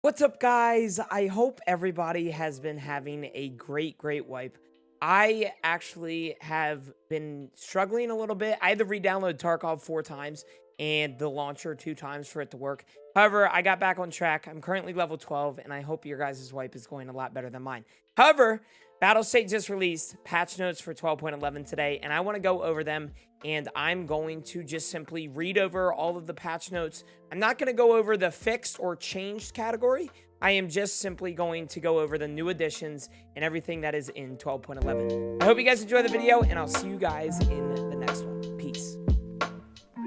What's up, guys? I hope everybody has been having a great wipe. I actually have been struggling a little bit. I had to re-download Tarkov 4 times and the launcher 2 times for it to work. However, I got back on track. I'm currently level 12, and I hope your guys' wipe is going a lot better than mine. However, Battle State just released patch notes for 12.11 today, and I want to go over them, and I'm going to just simply read over all of the patch notes. I'm not going to go over the fixed or changed category. I am just simply going to go over the new additions and everything that is in 12.11. I hope you guys enjoy the video, and I'll see you guys in the next one. Peace.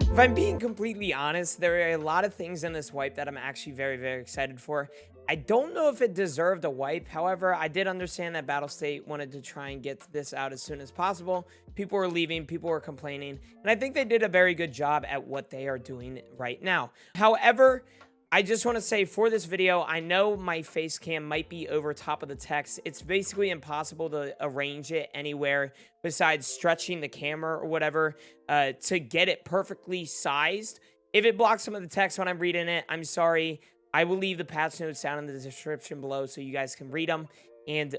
If I'm being completely honest, there are a lot of things in this wipe that I'm actually very excited for. I don't know if it deserved a wipe. However, I did understand that Battle State wanted to try and get this out as soon as possible. People were leaving, people were complaining, and I think they did a very good job at what they are doing right now. However, I just want to say for this video, I know my face cam might be over top of the text. It's basically impossible to arrange it anywhere besides stretching the camera or whatever to get it perfectly sized. If it blocks some of the text when I'm reading it, I'm sorry. I will leave the patch notes down in the description below so you guys can read them. And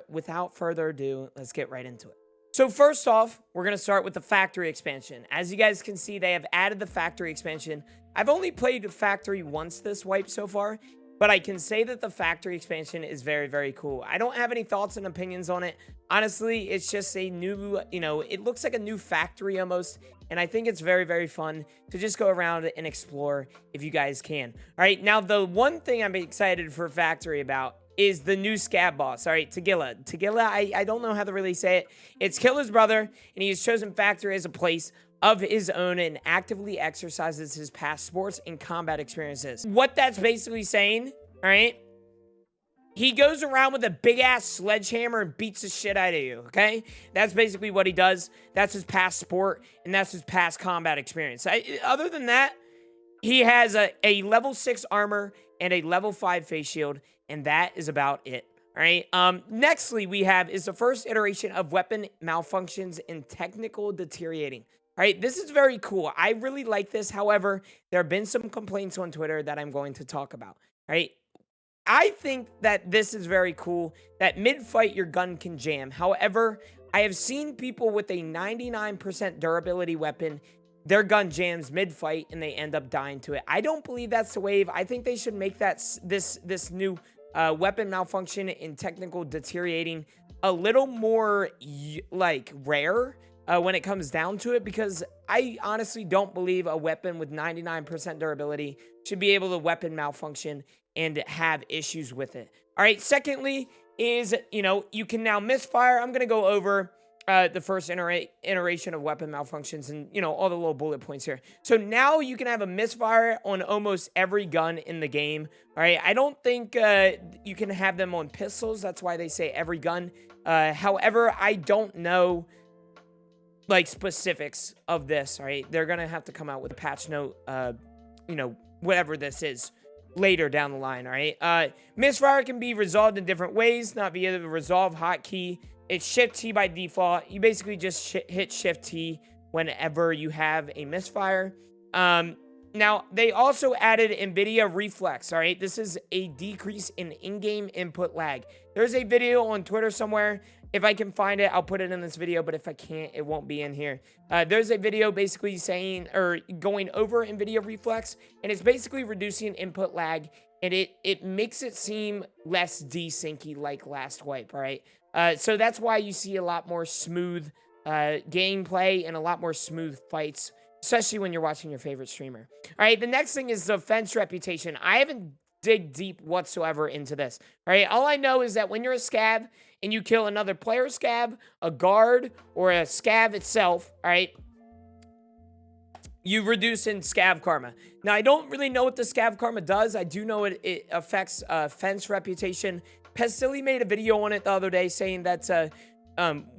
without further ado, let's get right into it. So first off, we're going to start with the factory expansion. As you guys can see, they have added the factory expansion. I've only played factory once this wipe so far, but I can say that the factory expansion is very cool. I don't have any thoughts and opinions on it. Honestly, it's just a new, it looks like a new factory almost, and I think it's very fun to just go around and explore if you guys can. All right, now the one thing I'm excited for factory about is the new scab boss. All right, Tagilla. I don't know how to really say it. It's Killer's brother, and he has chosen factory as a place of his own and actively exercises his past sports and combat experiences. What that's basically saying, all right, he goes around with a big-ass sledgehammer and beats the shit out of you, okay? That's basically what he does. That's his past sport, and that's his past combat experience. Other than that, he has a level 6 armor and a level 5 face shield, and that is about it. All right. Nextly, we have is the first iteration of weapon malfunctions and technical deteriorating. All right, this is very cool. I really like this. However, there have been some complaints on Twitter that I'm going to talk about. All right. I think that this is very cool that mid-fight your gun can jam. However, I have seen people with a 99% durability weapon, their gun jams mid-fight and they end up dying to it. I don't believe that's the wave. I think they should make that this new weapon malfunction and technical deteriorating a little more like rare when it comes down to it, because I honestly don't believe a weapon with 99% durability should be able to weapon malfunction and have issues with it. All right, secondly is, you can now misfire. I'm going to go over the first iteration of weapon malfunctions and, all the little bullet points here. So now you can have a misfire on almost every gun in the game. All right, I don't think you can have them on pistols. That's why they say every gun. However, I don't know like specifics of this. All right, they're gonna have to come out with a patch note, whatever this is later down the line. All right, misfire can be resolved in different ways, not via the resolve hotkey. It's shift T by default. You basically just hit shift T whenever you have a misfire. Now they also added NVIDIA reflex. All right, this is a decrease in in-game input lag. There's a video on Twitter somewhere. If I can find it, I'll put it in this video, but if I can't, it won't be in here. There's a video basically saying, or going over NVIDIA Reflex, and it's basically reducing input lag, and it makes it seem less desyncy like last wipe, all right? So that's why you see a lot more smooth gameplay and a lot more smooth fights, especially when you're watching your favorite streamer. All right, the next thing is the fence reputation. I haven't dig deep whatsoever into this. All right, all I know is that when you're a scab and you kill another player scab, a guard, or a scab itself, all right, you reduce in scab karma. Now, I don't really know what the scab karma does. I do know it affects fence reputation. Pestilly made a video on it the other day saying that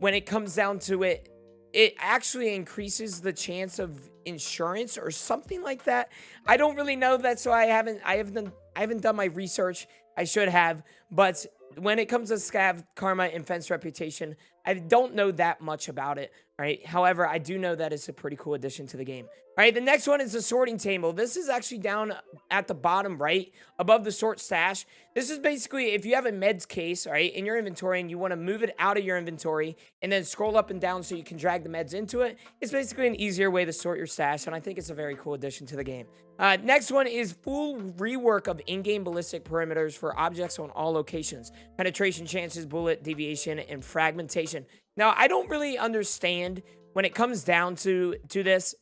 when it comes down to it, it actually increases the chance of insurance or something like that. I don't really know that, so I haven't done my research. I should have, but when it comes to scab karma and fence reputation, I don't know that much about it. All right. However, I do know that it's a pretty cool addition to the game. All right. The next one is the sorting table. This is actually down at the bottom right above the sort stash. This is basically if you have a meds case, all right, in your inventory and you want to move it out of your inventory and then scroll up and down so you can drag the meds into it. It's basically an easier way to sort your stash, and I think it's a very cool addition to the game. Next one is full rework of in-game ballistic perimeters for objects on all locations. Penetration chances, bullet deviation, and fragmentation. Now, I don't really understand when it comes down to this.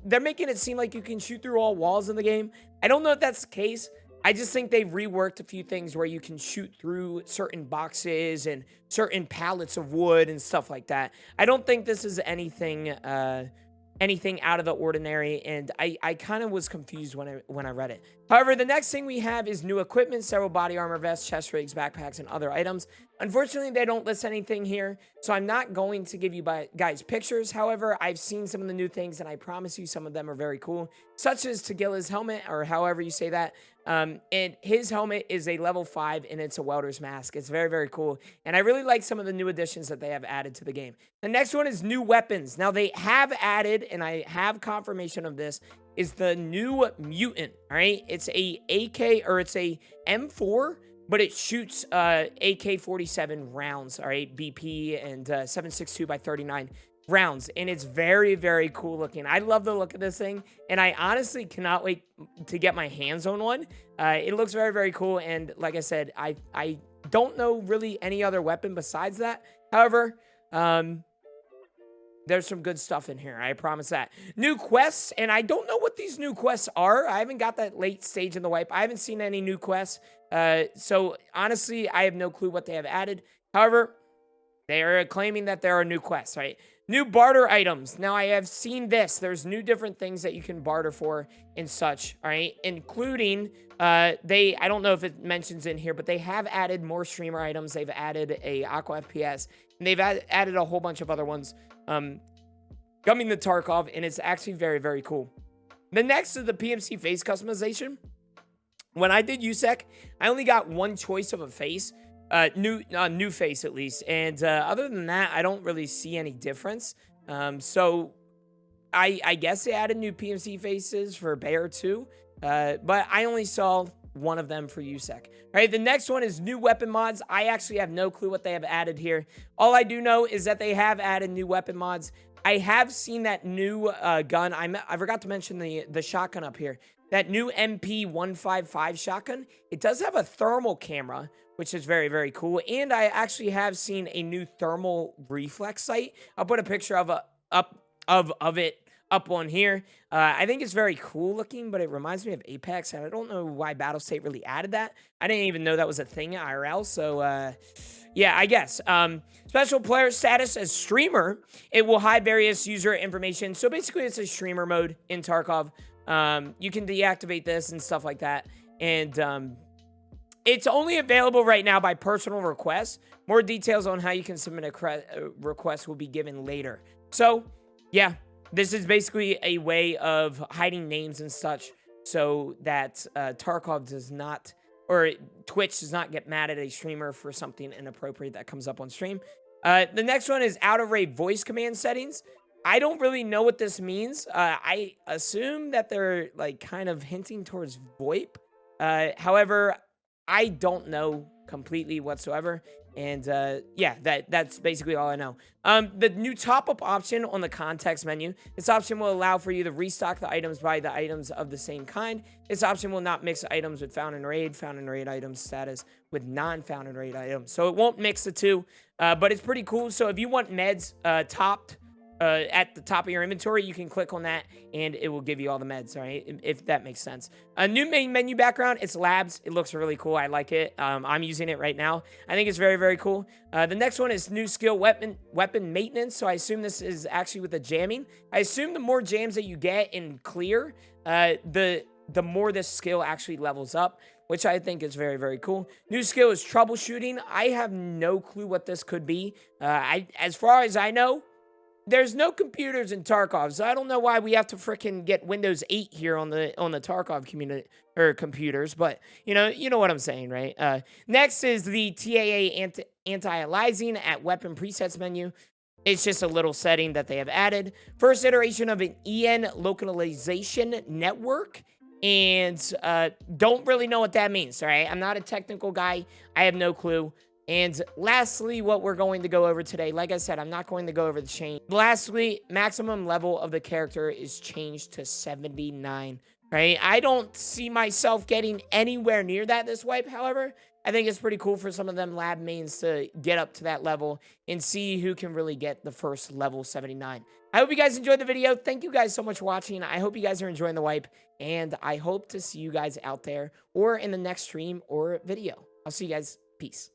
They're making it seem like you can shoot through all walls in the game. I don't know if that's the case. I just think they've reworked a few things where you can shoot through certain boxes and certain pallets of wood and stuff like that. I don't think this is anything out of the ordinary, and I kind of was confused when I read it. However, the next thing we have is new equipment, several body armor vests, chest rigs, backpacks, and other items. Unfortunately, they don't list anything here, so I'm not going to give you guys pictures. However, I've seen some of the new things, and I promise you some of them are very cool, such as Tagilla's helmet, or however you say that. And his helmet is a level 5, and it's a welder's mask. It's very, very cool, and I really like some of the new additions that they have added to the game. The next one is new weapons. Now, they have added, and I have confirmation of this, is the new mutant, all right? It's a AK, or it's a M4, but it shoots AK-47 rounds, all right? BP and 7.62 by 39 rounds, and it's very, very cool looking. I love the look of this thing, and I honestly cannot wait to get my hands on one. It looks very, very cool, and like I said, I don't know really any other weapon besides that. However, there's some good stuff in here. I promise that. New quests, and I don't know what these new quests are. I haven't got that late stage in the wipe. I haven't seen any new quests. So honestly, I have no clue what they have added. However, they are claiming that there are new quests, right? New barter items. Now, I have seen this. There's new different things that you can barter for and such, all right? Including, I don't know if it mentions in here, but they have added more streamer items. They've added a Aqua FPS, and they've added a whole bunch of other ones coming to Tarkov, and it's actually very, very cool. The next is the PMC face customization. When I did USEC, I only got one choice of a face, new face at least, and other than that, I don't really see any difference. So I guess they added new PMC faces for Bear too, but I only saw one of them for USEC. All right, the next one is new weapon mods. I actually have no clue what they have added here. All I do know is that they have added new weapon mods. I have seen that new gun. I forgot to mention the shotgun up here. That new MP155 shotgun. It does have a thermal camera, which is very, very cool. And I actually have seen a new thermal reflex sight. I'll put a picture of it up on here. I think it's very cool looking, but it reminds me of Apex, and I don't know why Battlestate really added that. I didn't even know that was a thing IRL, so yeah, I guess. Special player status as streamer. It will hide various user information. So basically, it's a streamer mode in Tarkov. You can deactivate this and stuff like that. And it's only available right now by personal request. More details on how you can submit a request will be given later. So, yeah, this is basically a way of hiding names and such so that Tarkov does not, or Twitch does not get mad at a streamer for something inappropriate that comes up on stream. The next one is out-of-rate voice command settings. I don't really know what this means. I assume that they're like kind of hinting towards VoIP. However, I don't know completely whatsoever. And yeah, that's basically all I know. The new top-up option on the context menu. This option will allow for you to restock the items by the items of the same kind. This option will not mix items with found in raid items status with non-found in raid items. So it won't mix the two, but it's pretty cool. So if you want meds topped at the top of your inventory, you can click on that and it will give you all the meds, all right? If that makes sense. A new main menu background, it's labs. It looks really cool. I like it. I'm using it right now. I think it's very, very cool. The next one is new skill weapon maintenance. So I assume this is actually with the jamming. I assume the more jams that you get in clear, the more this skill actually levels up, which I think is very, very cool. New skill is troubleshooting. I have no clue what this could be. As far as I know, there's no computers in Tarkov, so I don't know why we have to fricking get Windows 8 here on the Tarkov community or computers, but you know what I'm saying, right? Next is the TAA anti-aliasing at weapon presets menu. It's just a little setting that they have added. First iteration of an EN localization network. And don't really know what that means, all right? I'm not a technical guy. I have no clue. And lastly, what we're going to go over today, like I said, I'm not going to go over the change. Lastly, maximum level of the character is changed to 79, right? I don't see myself getting anywhere near that this wipe, however. I think it's pretty cool for some of them lab mains to get up to that level and see who can really get the first level 79. I hope you guys enjoyed the video. Thank you guys so much for watching. I hope you guys are enjoying the wipe, and I hope to see you guys out there or in the next stream or video. I'll see you guys. Peace.